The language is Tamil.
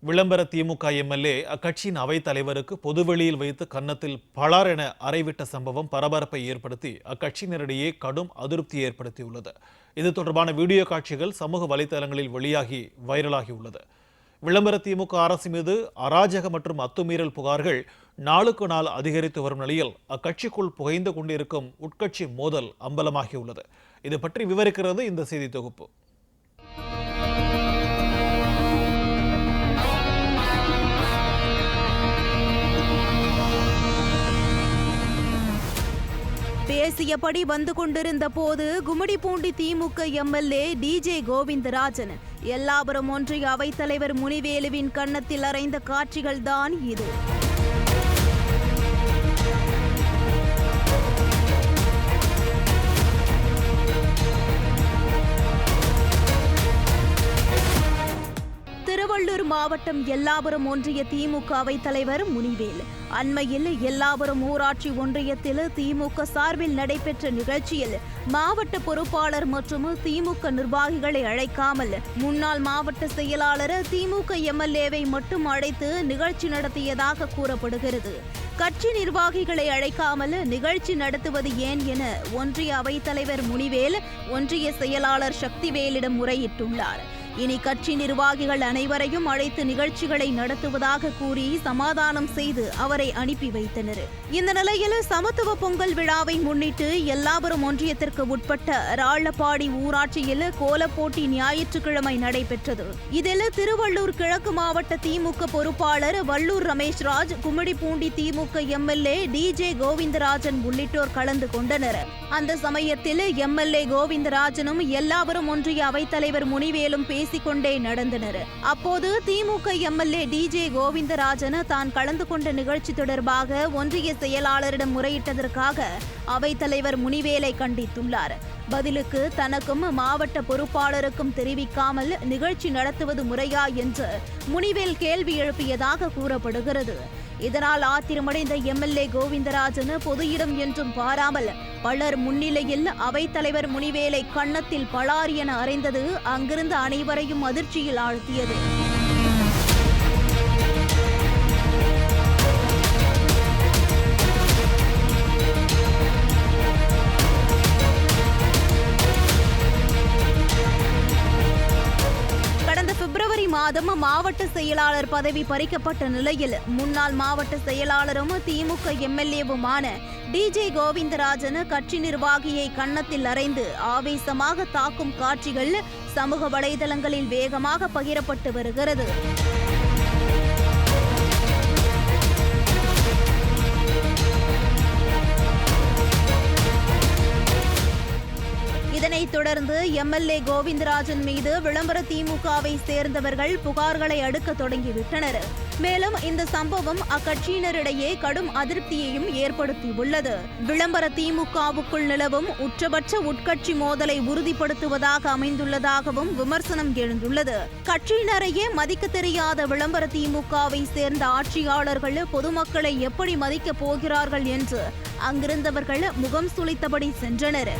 விளம்பர திமுக எம்எல்ஏ அக்கட்சியின் அவைத் தலைவருக்கு பொதுவெளியில் வைத்து கன்னத்தில் பளார் என அறைவிட்ட சம்பவம் பரபரப்பை ஏற்படுத்தி அக்கட்சியினரிடையே கடும் அதிருப்தி ஏற்படுத்தியுள்ளது. இது தொடர்பான வீடியோ காட்சிகள் சமூக வலைதளங்களில் வெளியாகி வைரலாகியுள்ளது. விளம்பர திமுக அரசு மீது அராஜக மற்றும் அத்துமீறல் புகார்கள் நாளுக்கு நாள் அதிகரித்து வரும் நிலையில் அக்கட்சிக்குள் புகைந்து கொண்டிருக்கும் உட்கட்சி மோதல் அம்பலமாகியுள்ளது. இது பற்றி விவரிக்கிறது இந்த செய்தி தொகுப்பு. பேசியபடி வந்து கொண்டிருந்த போது கும்மிடிப்பூண்டி திமுக எம்எல்ஏ டிஜே கோவிந்தராஜன் எல்லாபுரம் ஒன்றிய அவைத்தலைவர் முனிவேலுவின் கன்னத்தில் அறைந்த காட்சிகள்தான் இது. திருவள்ளூர் மாவட்டம் எல்லாபுரம் ஒன்றிய திமுக அவைத் தலைவர் முனிவேல் அண்மையில் எல்லாபுரம் ஊராட்சி ஒன்றியத்தில் திமுக சார்பில் நடைபெற்ற நிகழ்ச்சியில் மாவட்ட பொறுப்பாளர் மற்றும் திமுக நிர்வாகிகளை அழைக்காமல் முன்னாள் மாவட்ட செயலாளர் திமுக எம்எல்ஏவை மட்டும் அழைத்து நிகழ்ச்சி நடத்தியதாக கூறப்படுகிறது. கட்சி நிர்வாகிகளை அழைக்காமல் நிகழ்ச்சி நடத்துவது ஏன் என ஒன்றிய அவைத் தலைவர் முனிவேல் ஒன்றிய செயலாளர் சக்திவேலிடம் முறையிட்டுள்ளார். இனி கட்சி நிர்வாகிகள் அனைவரையும் அழைத்து நிகழ்ச்சிகளை நடத்துவதாக கூறி சமாதானம் செய்து அவரை அனுப்பி வைத்தனர். இந்த நிலையில் சமத்துவ பொங்கல் விழாவை முன்னிட்டு எல்லாபுரம் ஒன்றியத்திற்கு உட்பட்ட ராళ్లపాடி ஊராட்சியில் கோலப்போட்டி ஞாயிற்றுக்கிழமை நடைபெற்றது. இதில் திருவள்ளூர் கிழக்கு மாவட்ட திமுக பொறுப்பாளர் வல்லூர் ரமேஷ்ராஜ், கும்மிடிப்பூண்டி திமுக எம்எல்ஏ டிஜே கோவிந்தராஜன் உள்ளிட்டோர் கலந்து கொண்டனர். அந்த சமயத்தில் எம்எல்ஏ கோவிந்தராஜனும் எல்லாபுரம் ஒன்றிய அவைத்தலைவர் முனிவேலும் பேசிக்கொண்டே நடந்தனர். அப்போது திமுக எம்எல்ஏ டிஜே கோவிந்தராஜன் தான் கலந்து கொண்ட நிகழ்ச்சி தொடர்பாக ஒன்றிய செயலாளரிடம் முறையிட்டதற்காக அவைத்தலைவர் முனிவேலை கண்டித்துள்ளார். பதிலுக்கு தனக்கும் மாவட்ட பொறுப்பாளருக்கும் தெரிவிக்காமல் நிகழ்ச்சி நடத்துவது முறையா என்று முனிவேல் கேள்வி எழுப்பியதாக கூறப்படுகிறது. இதனால் ஆத்திரமடைந்த எம்எல்ஏ கோவிந்தராஜன் பொது இடம் என்றும் பாராமல் பலர் முன்னிலையில் அவைத்தலைவர் முனிவேலை கன்னத்தில் பளார் என அறைந்தது அங்கிருந்த அனைவரையும் அதிர்ச்சியில் ஆழ்த்தியது. பிப்ரவரி மாதம் மாவட்ட செயலாளர் பதவி பறிக்கப்பட்ட நிலையில் முன்னாள் மாவட்ட செயலாளரும் திமுக எம்எல்ஏவுமான டிஜே கோவிந்தராஜன் கட்சி நிர்வாகியை கன்னத்தில் அறைந்து ஆவேசமாக தாக்கும் காட்சிகள் சமூக வலைதளங்களில் வேகமாக பகிரப்பட்டு வருகிறது. இதனைத் தொடர்ந்து எம்எல்ஏ கோவிந்தராஜன் மீது விளம்பர திமுகவை சேர்ந்தவர்கள் புகார்களை அடுக்க தொடங்கிவிட்டனர். மேலும் இந்த சம்பவம் அக்கட்சியினரிடையே கடும் அதிருப்தியையும் ஏற்படுத்தியுள்ளது. விளம்பர திமுகவுக்குள் நிலவும் உச்சபட்ச உட்கட்சி மோதலை உறுதிப்படுத்துவதாக அமைந்துள்ளதாகவும் விமர்சனம் எழுந்துள்ளது. கட்சியினரையே மதிக்க தெரியாத விளம்பர திமுகவை சேர்ந்த ஆட்சியாளர்கள் பொதுமக்களை எப்படி மதிக்கப் போகிறார்கள் என்று அங்கிருந்தவர்கள் முகம் சுளித்தபடி சென்றனர்.